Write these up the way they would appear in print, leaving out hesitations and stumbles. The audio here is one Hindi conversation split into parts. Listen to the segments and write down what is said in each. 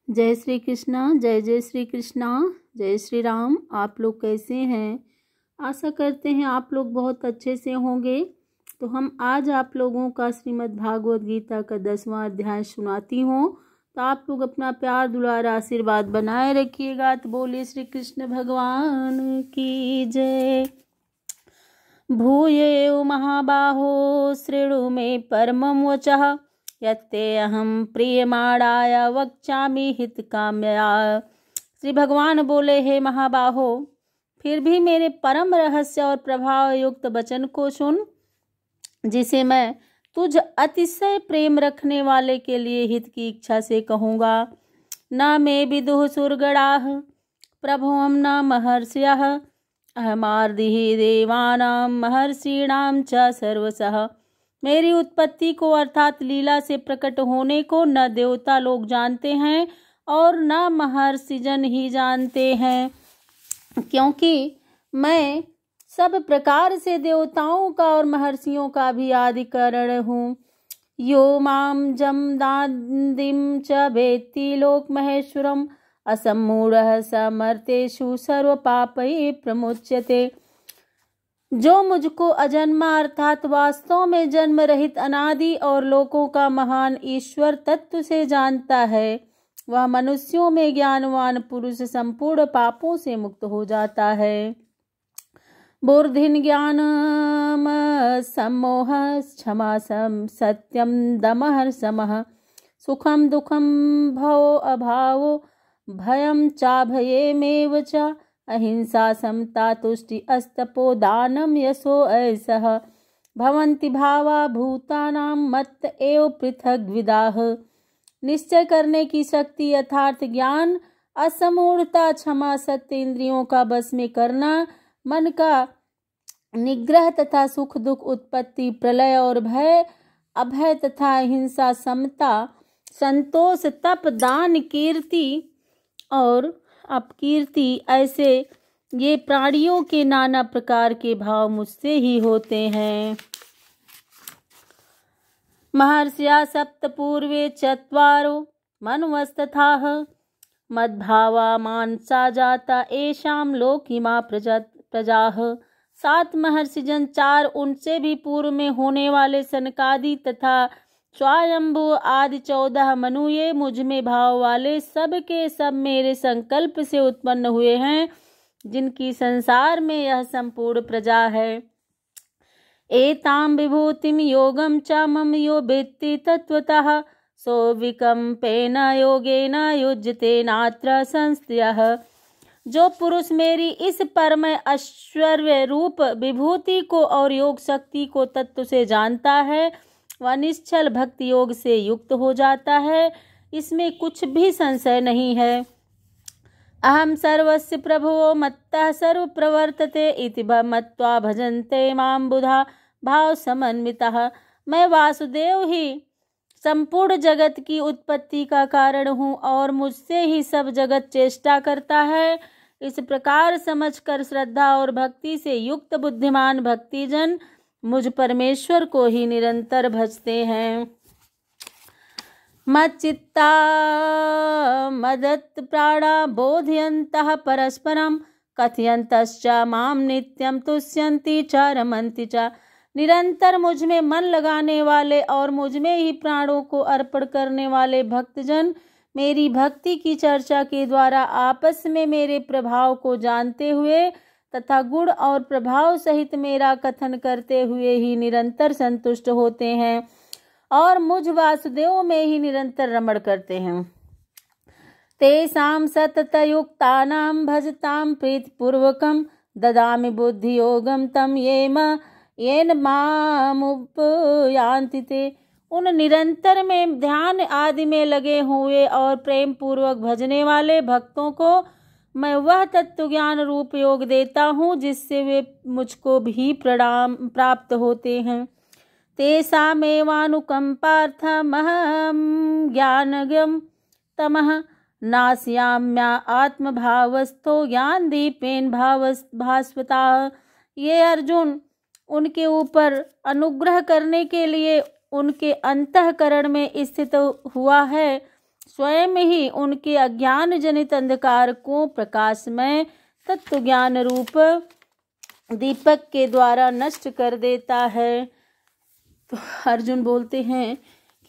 जय श्री कृष्णा। जय जय श्री कृष्णा। जय श्री राम। आप लोग कैसे हैं? आशा करते हैं आप लोग बहुत अच्छे से होंगे। तो हम आज आप लोगों का श्रीमद् भागवत गीता का 10वां अध्याय सुनाती हूँ। तो आप लोग अपना प्यार दुलार आशीर्वाद बनाए रखिएगा। तो बोलिए श्री कृष्ण भगवान की जय। भूये महाबाहो शृणु मे परमं वचः यत्ते अहम प्रियमाणाय वक्ष्यामि हितकाम्यया। श्री भगवान बोले, हे महाबाहो, फिर भी मेरे परम रहस्य और प्रभाव युक्त वचन को सुन, जिसे मैं तुझ अतिशय प्रेम रखने वाले के लिए हित की इच्छा से कहूँगा। न मे विदुः सुरगणाः प्रभुं न महर्षयः अहमार्दिः देवानां महर्षीणां च सर्वशः। मेरी उत्पत्ति को अर्थात लीला से प्रकट होने को न देवता लोग जानते हैं और न महर्षिजन ही जानते हैं, क्योंकि मैं सब प्रकार से देवताओं का और महर्षियों का भी आदि कारण हूँ। यो माम जमदादिम च वेत्ति लोक महेश्वरम असम्मूढ़ः समर्तेषु सर्व पापै प्रमुच्यते। जो मुझको अजन्मा अर्थात वास्तव में जन्म रहित अनादि और लोकों का महान ईश्वर तत्व से जानता है, वह मनुष्यों में ज्ञानवान पुरुष संपूर्ण पापों से मुक्त हो जाता है। बुर्धिन ज्ञानम सम्मोह क्षमा सत्यम दमः समः सुखम दुखम भवो अभावो भयम चाभयेमेव च अहिंसा समता तुष्टि अस्तपो दानम यशो ऐसः भवन्ति भावा भूतानां मत्त एव पृथग् विदाः। निश्चय करने की शक्ति, यथार्थ ज्ञान, असमूढ़ता, क्षमा, सत्य, इंद्रियों का बस में करना, मन का निग्रह तथा सुख दुख, उत्पत्ति प्रलय और भय, अभय तथा अहिंसा, समता, संतोष, तप, दान, कीर्ति और अपकीर्ति, ऐसे ये प्राणियों के नाना प्रकार के भाव मुझसे ही होते हैं। महर्षिया सप्त पूर्वे चत्वारो मन्वस्तथाः मद्भावा मानसा जाता एषां लोकिमा प्रजाः। 7 महर्षिजन, 4 उनसे भी पूर्व में होने वाले सनकादि तथा स्वायंभु आदि 14 मनु, ये मुझ में भाव वाले सब के सब मेरे संकल्प से उत्पन्न हुए हैं, जिनकी संसार में यह संपूर्ण प्रजा है। एतां विभूतिम योगम च मम यो वेत्ति तत्वतः सो विकम्पेन योगेन युज्यते नात्र संस्त्यः। जो पुरुष मेरी इस परम ऐश्वर्य रूप विभूति को और योग शक्ति को तत्व से जानता है, वह निश्चल भक्ति योग से युक्त हो जाता है, इसमें कुछ भी संशय नहीं है। अहम सर्वस्य प्रभुओ मत्तः सर्व प्रवर्तते इति मत्वा भजन्ते मां बुधा भाव समन्वितः। मैं वासुदेव ही संपूर्ण जगत की उत्पत्ति का कारण हूँ और मुझसे ही सब जगत चेष्टा करता है। इस प्रकार समझकर श्रद्धा और भक्ति से युक्त बुद्धिमान भक्तिजन मुझ परमेश्वर को ही निरंतर भजते हैं। मच्चित्ता मदत् प्राणा बोधयन्तः परस्परं कथयन्तश्च मां नित्यं तुष्यन्ति च रमन्ति च। निरंतर मुझ में मन लगाने वाले और मुझ में ही प्राणों को अर्पण करने वाले भक्तजन मेरी भक्ति की चर्चा के द्वारा आपस में मेरे प्रभाव को जानते हुए तथा गुण और प्रभाव सहित मेरा कथन करते हुए ही निरंतर संतुष्ट होते हैं और मुझ वासुदेव में ही निरंतर रमण करते हैं। तेषां सततयुक्तानां भजतां प्रीतिपूर्वकं ददामि बुद्धि योगम तम येन मामुपयान्ति ते। उन निरंतर में ध्यान आदि में लगे हुए और प्रेम पूर्वक भजने वाले भक्तों को मैं वह तत्व ज्ञान रूप योग देता हूँ, जिससे वे मुझको भी प्रणाम प्राप्त होते हैं। तेषामेवानुकंपार्थमहं ज्ञानगम तमः नास्याम्या आत्मभावस्थो ज्ञान दीपेन भास्वता। ये अर्जुन, उनके ऊपर अनुग्रह करने के लिए उनके अंतःकरण में स्थित हुआ है स्वयं ही उनके अज्ञान जनित अंधकार को प्रकाशमय तत्व ज्ञान रूप दीपक के द्वारा नष्ट कर देता है। तो अर्जुन बोलते हैं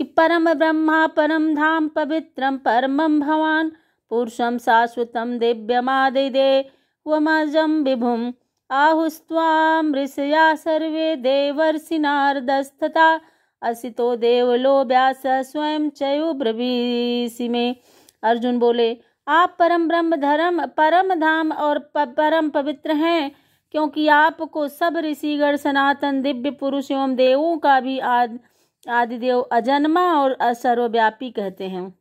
कि परम ब्रह्मा परम धाम पवित्रम परमं भवान पुरुषम शाश्वतम दिव्यमादिदेवमजं विभुम आहुस्त्वां ऋषया सर्वे देवर्षि नारदस्तथा असितो देवलो व्यास स्वयं चयुब्रवीसि में। अर्जुन बोले, आप परम ब्रह्म धर्म परम धाम और परम पवित्र हैं, क्योंकि आपको सब ऋषिगण सनातन दिव्य पुरुष एवं देवों का भी आदिदेव अजन्मा और सर्वव्यापी कहते हैं।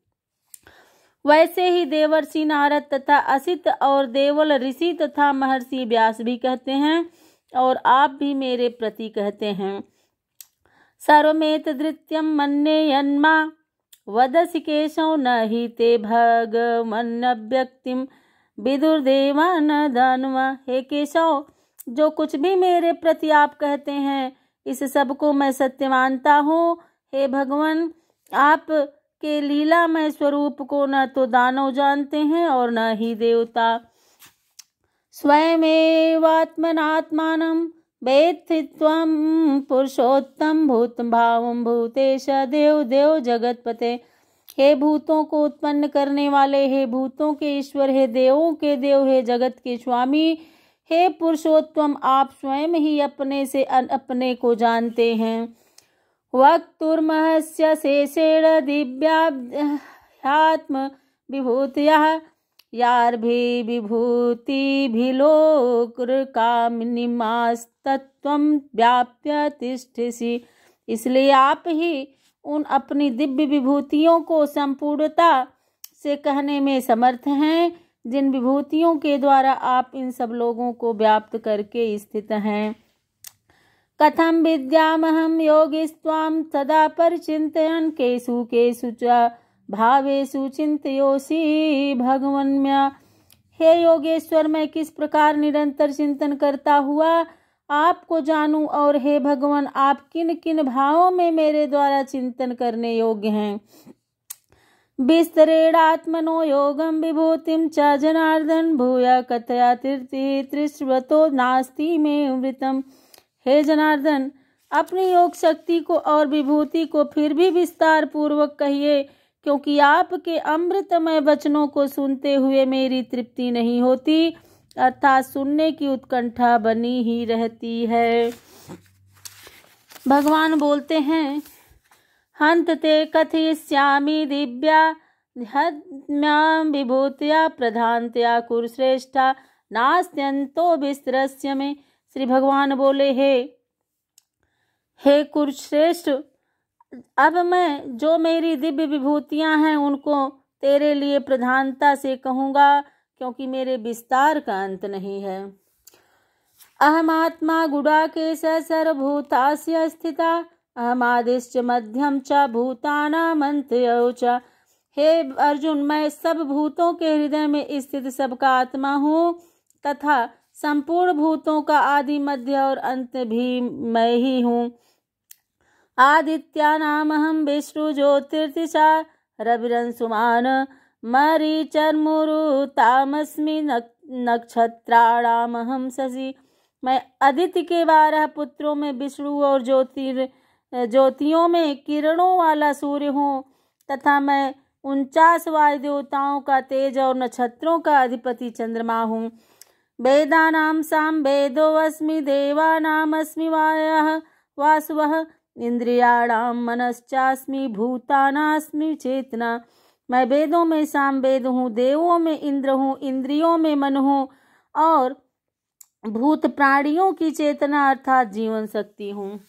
वैसे ही देवर्षि नारद तथा असित और देवल ऋषि तथा महर्षि व्यास भी कहते हैं, और आप भी मेरे प्रति कहते हैं। सर्वमेतदृत्यं मन्येयन्मा वदसि केशव न हि ते भगवन्नव्यक्तिं विदुर्देवा न दानवा। हे केशव, जो कुछ भी मेरे प्रति आप कहते हैं, इस सब को मैं सत्य मानता हूँ। हे भगवान, आप के लीलामय स्वरूप को न तो दानव जानते हैं और न ही देवता। स्वयमेवात्मनात्मानं वेत्थि त्वं पुरुषोत्तम भूत भावं भूतेश देव देव जगतपते। हे भूतों को उत्पन्न करने वाले, हे भूतों के ईश्वर, हे देवों के देव, हे जगत के स्वामी, हे पुरुषोत्तम, आप स्वयं ही अपने से अपने को जानते हैं। वक्तुर्महस्य शेषेण दिव्यात्म विभूतियः यार्भि विभूतिभिलोककामिनीमास्तत्त्वं व्याप्य तिष्ठसि। इसलिए आप ही उन अपनी दिव्य विभूतियों को संपूर्णता से कहने में समर्थ हैं, जिन विभूतियों के द्वारा आप इन सब लोगों को व्याप्त करके स्थित हैं। कथम विद्यामहं योगिस्त्वां सदा परिचिन्तयन् केषु केषु च भावेषु चिन्तयोषि भगवन्म्या। हे योगेश्वर, मैं किस प्रकार निरंतर चिंतन करता हुआ आपको जानूं, और हे भगवान, आप किन किन भावों में मेरे द्वारा चिंतन करने योग्य हैं। विस्तरेणात्मनो योगं विभूतिं च जनार्दन भूय कथया तृष्वतो नास्ति मे अमृतम्। हे जनार्दन, अपनी योग शक्ति को और विभूति को फिर भी विस्तार पूर्वक कहिए, क्योंकि आपके अमृतमय वचनों को सुनते हुए मेरी तृप्ति नहीं होती, अर्थात सुनने की उत्कंठा बनी ही रहती है। भगवान बोलते हैं, हंत ते कथयिष्यामि दिव्याध्यात्म्यां विभूत्या प्रधानतया कुरुश्रेष्ठा नास्त्यन्तो विस्तरस्य में। श्री भगवान बोले, हे कुरुश्रेष्ठ, अब मैं जो मेरी दिव्य विभूतियां हैं उनको तेरे लिए प्रधानता से कहूँगा, क्योंकि मेरे विस्तार का अंत नहीं है। अहमात्मा गुडाकेश सर्वभूतास्य स्थिता अहमादिश्च मध्यम च भूतानामन्त्यौ च। हे अर्जुन, मैं सब भूतों के हृदय में स्थित सबका आत्मा हूँ, तथा संपूर्ण भूतों का आदि मध्य और अंत भी मैं ही हूँ। आदित्यानामहं विष्णु ज्योतिर्दिशा रविरंशुमान मरीचर्मुरुतामस्मि नक्षत्राणामहं शशि। मैं आदित्य के 12 पुत्रों में विष्णु और ज्योतियों में किरणों वाला सूर्य हूँ, तथा मैं 49 वायु देवताओं का तेज और नक्षत्रों का अधिपति चंद्रमा हूँ। वेदानां सामवेदो अस्मि देवानामस्मि वासवः इंद्रियाणां मनश्चास्मि भूतानास्मि चेतना। मैं वेदों में सामवेद हूँ, देवों में इंद्र हूँ, इंद्रियों में मन हूँ, और भूत प्राणियों की चेतना अर्थात जीवन शक्ति हूँ।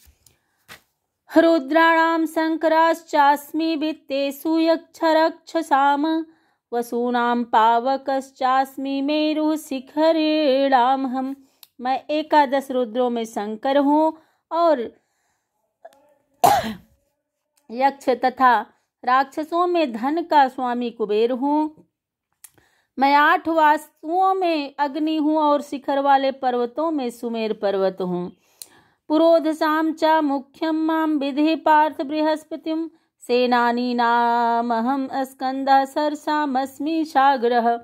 रुद्राणां शंकराश्चास्मि वित्तेषु यक्षरक्षसाम वसूनां पावकश्चास्मि मेरुः शिखरेणाम हम। मैं 11 रुद्रों में शंकर हूँ और यक्ष तथा राक्षसों में धन का स्वामी कुबेर हूँ। मैं 8 वास्तुओं में अग्नि हूँ और शिखर वाले पर्वतों में सुमेर पर्वत हूँ। पुरोधसाम च मुख्यम माम विधि पार्थ बृहस्पतिम सेनानीनामहं स्कंदः सरसामस्मि सागरः।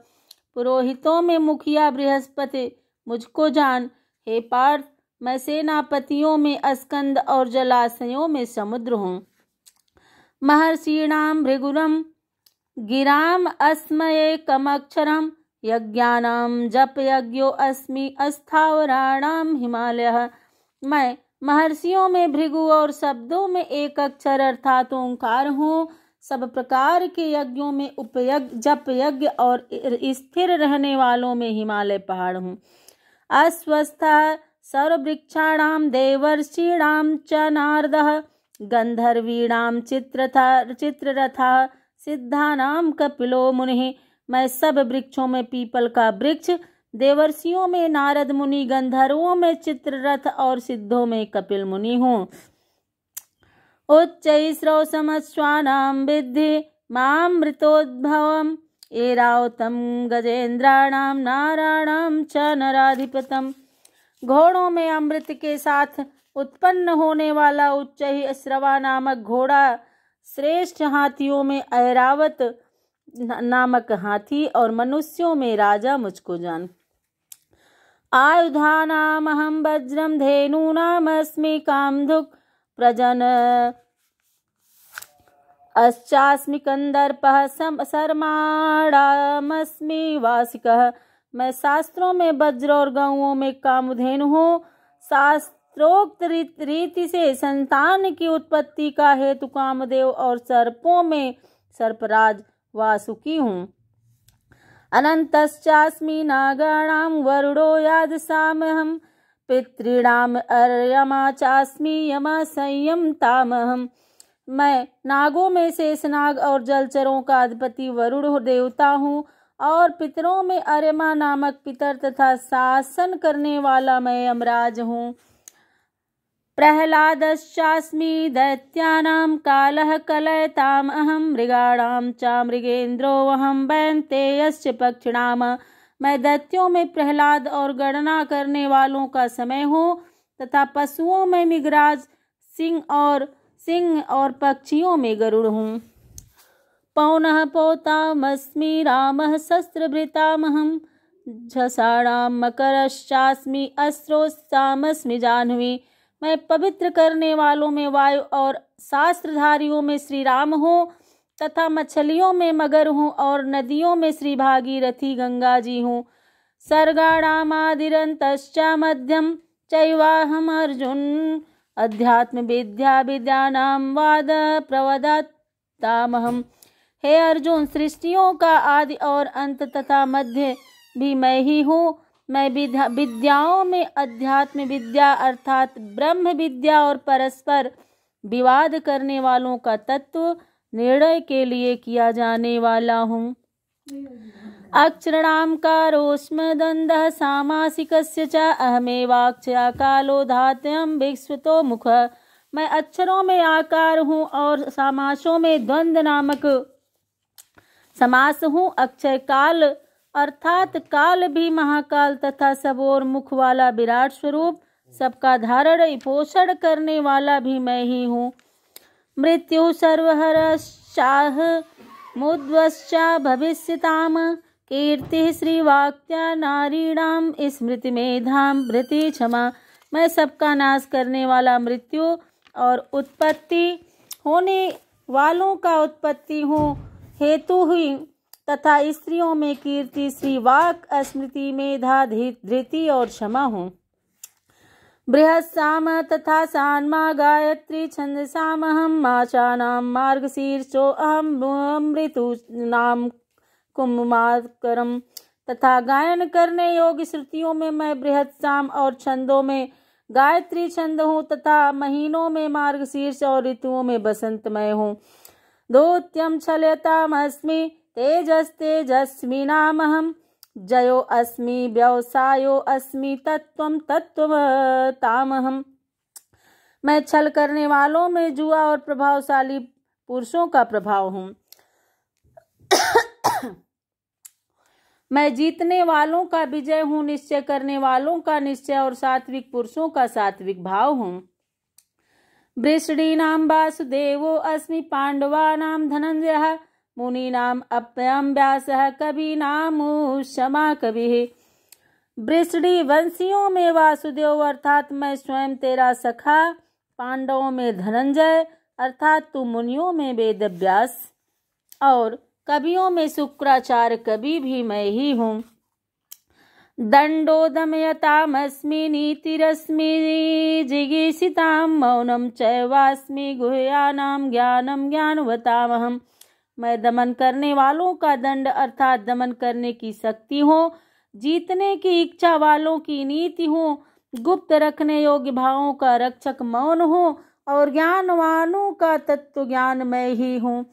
पुरोहितों में मुखिया बृहस्पति मुझको जान। हे पार्थ, मैं सेनापतियों में स्कंद और जलाशयों में समुद्र हूँ। महर्षीणां भृगुरं गिराम अस्मयेकमक्षरं यज्ञानां जप यज्ञो अस्मि अस्थावराणां हिमालयः। मैं महर्षियों में भृगु और शब्दों में एक अक्षर अर्थात ओंकार हूँ। सब प्रकार के यज्ञों में उपयज्ञ, जप यज्ञ और स्थिर रहने वालों में हिमालय पहाड़ हूँ। अस्वस्थः सर्ववृक्षाणां देवर्षीणां च नारदः गंधर्वीणां चित्ररथः सिद्धानां कपिलो मुनिः। मैं सब वृक्षों में पीपल का वृक्ष, देवर्षियों में नारद मुनि, गंधर्वों में चित्ररथ और सिद्धों में कपिल मुनि हूँ। उच्चैस्रवसमश्वानां विद्धि मां मृतोद्भवम् ऐरावतं गजेन्द्राणां नाराणां च नराधिपतम्। घोड़ों में अमृत के साथ उत्पन्न होने वाला उच्च ही श्रवा नामक घोड़ा, श्रेष्ठ हाथियों में ऐरावत नामक हाथी और मनुष्यों में राजा मुझको जान। आयुधानामहं वज्रं धेनूनामस्मि कामधुक् प्रजन अस्चास्मि कंदर्पः शर्माणामस्मि वासिकः। मैं शास्त्रों में वज्र और गौओं में कामधेनु हूँ। शास्त्रोक्त रीति से संतान की उत्पत्ति का हेतु कामदेव और सर्पों में सर्पराज वासुकी हूँ। अनंतश्चास्मि नागाणां वरुणो यादसामहं पितॄणाम् अर्यमा चास्मि यमा संयमतामहम्। मैं नागों में शेषनाग और जलचरों का अधिपति वरुण देवता हूँ और पितरों में अर्यमा नामक पितर तथा शासन करने वाला मैं यमराज हूँ। प्रह्लादश्चास्मि दैत्यानां कालः कलयताम् अहं मृगाणां च मृगेन्द्रोऽहं वैन्तेयश्च पक्षिणाम्। मैं दैत्यों में प्रहलाद और गणना करने वालों का समय हूँ तथा पशुओं में मृगराज सिंह और पक्षियों में गरुड़ हूँ। पौनः पौतामस्मि रामः शस्त्रभृतामहं झषाणां मकरश्चास्मि अस्त्रोत्सामस्मि जाह्नवी। मैं पवित्र करने वालों में वायु और शास्त्रधारियों में श्री राम हूँ तथा मछलियों में मगर हूँ और नदियों में श्री भागीरथी गंगा जी हूँ। सर्गाणामादिरन्तश्च मध्यम चैवाहम् अर्जुन अध्यात्म विद्यानां वाद प्रवदतामहम्। हे अर्जुन, सृष्टियों का आदि और अंत तथा मध्य भी मैं ही हूँ। मैं विद्याओं में अध्यात्म विद्या अर्थात ब्रह्म विद्या और परस्पर विवाद करने वालों का तत्व निर्णय के लिए किया जाने वाला हूँ। अक्षराणां कारोस्म दंडः सामासिकस्य च अहमेवाक्षया कालो धात्यं विश्वतो मुखः। मैं अक्षरों में आकार हूँ और समासों में द्वंद्व नामक समास हूँ। अक्षय काल अर्थात काल भी महाकाल तथा सब और मुख वाला विराट स्वरूप, सबका धारण पोषण करने वाला भी मैं ही हूँ। मृत्यु सर्वहरश्चाह मुद्वश्चा भविष्यताम कीर्ति श्रीवाक्या नारीणाम स्मृति मेधाम भृति क्षमा। मैं सबका नाश करने वाला मृत्यु और उत्पत्ति होने वालों का उत्पत्ति हूँ हेतु हुई तथा स्त्रियों में कीर्ति श्री वाक स्मृति मेधा धृति और क्षमा हूँ। बृहस्साम तथा सान्मा गायत्री छंदसामहं माशानां मार्गशीर्षो अहं ऋतूनां कुम्भमाकरम। तथा गायन करने योग्य श्रुतियों में मैं बृहत्साम और छंदों में गायत्री छंद हूँ तथा महीनों में मार्गशीर्ष और ऋतुओं में बसंतमय हूँ। दौत्यं छलयतामस्मि तेजस्तेजस्विनामहं जयो अस्मि व्यवसायो अस्मि तत्वं तत्वतामहं। मैं छल करने वालों में जुआ और प्रभावशाली पुरुषों का प्रभाव हूँ। मैं जीतने वालों का विजय हूँ, निश्चय करने वालों का निश्चय और सात्विक पुरुषों का सात्विक भाव हूँ। वृषडीनां वासुदेवो अस्मि पाण्डवानां धनञ्जयः मुनीनाम् अप्ययं व्यासः कवीनामुष्मा कविः। वृषडी वंशियों में वासुदेव अर्थात मैं स्वयं तेरा सखा, पांडवों में धनंजय अर्थात तू मुनियों में वेदव्यास और कवियों में शुक्राचार्य कवि भी मैं ही हूँ। दंडोदमयतामस्मि नीतिरस्मि जिगीषितां मौनं चैवास्मि गुह्यानां ज्ञानं ज्ञानवतामहम्। मैं दमन करने वालों का दंड अर्थात दमन करने की शक्ति हूँ, जीतने की इच्छा वालों की नीति हूँ, गुप्त रखने योग्य भावों का रक्षक मौन हूँ और ज्ञानवानों का तत्व ज्ञान मैं ही हूँ।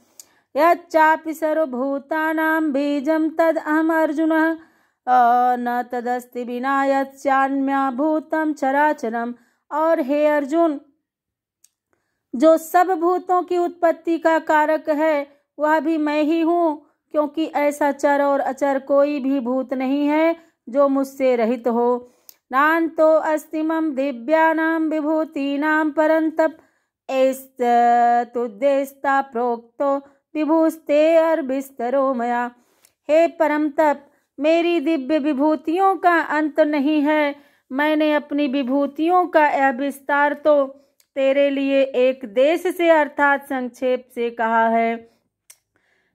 यच्चापि सर्वभूतानां बीजं तद अहम् अर्जुनः न तदस्ति विना यच्चान्या भूतं चराचरम्। और हे अर्जुन, जो सब भूतों की उत्पत्ति का कारक है वह भी मैं ही हूँ, क्योंकि ऐसा चर और अचर कोई भी भूत नहीं है जो मुझसे रहित हो। नान्तो अस्ति मम दिव्यानां विभूतीनां परन्तप एस्तुद्देस्ता प्रोक्तो विभूस्ते अर्विस्तरो मया। हे परम तप, मेरी दिव्य विभूतियों का अंत नहीं है। मैंने अपनी विभूतियों का यह विस्तार तो तेरे लिए एक देश से अर्थात संक्षेप से कहा है।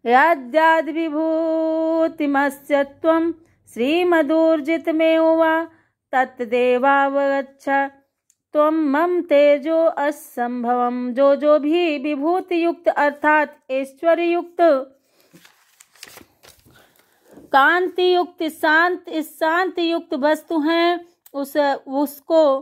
यद्याद् विभूतिमस्य त्वं श्रीमदूर्जितमेव वा तत्देवावगच्छ त्वं मम तेजो असंभवम्। जो भी विभूति युक्त अर्थात ऐश्वर्य युक्त, कांति युक्त, शांति युक्त वस्तु है उसको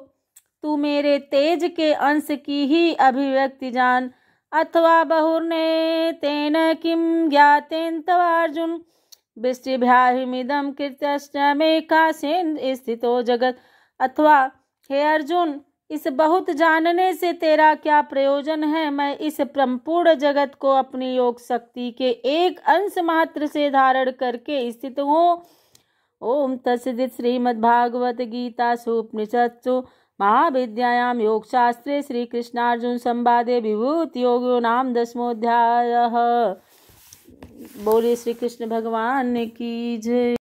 तू मेरे तेज के अंश की ही अभिव्यक्ति जान। अथवा बहुर्ने तेन किं ज्ञातेन तवार्जुन वृष्टिभ्याहिमिदं कृत्यश्च मेकासेन स्थितो जगत। अथवा हे अर्जुन, इस बहुत जानने से तेरा क्या प्रयोजन है। मैं इस संपूर्ण जगत को अपनी योग शक्ति के एक अंश मात्र से धारण करके स्थित हूँ। ओम तत्सदित्। श्रीमद्भागवत गीतासु उपनिषत्सु महाविद्यायां योगशास्त्रे श्री कृष्णार्जुन संवादे विभूति योगो नाम 10वां अध्यायः। बोले श्री कृष्ण भगवान की जय।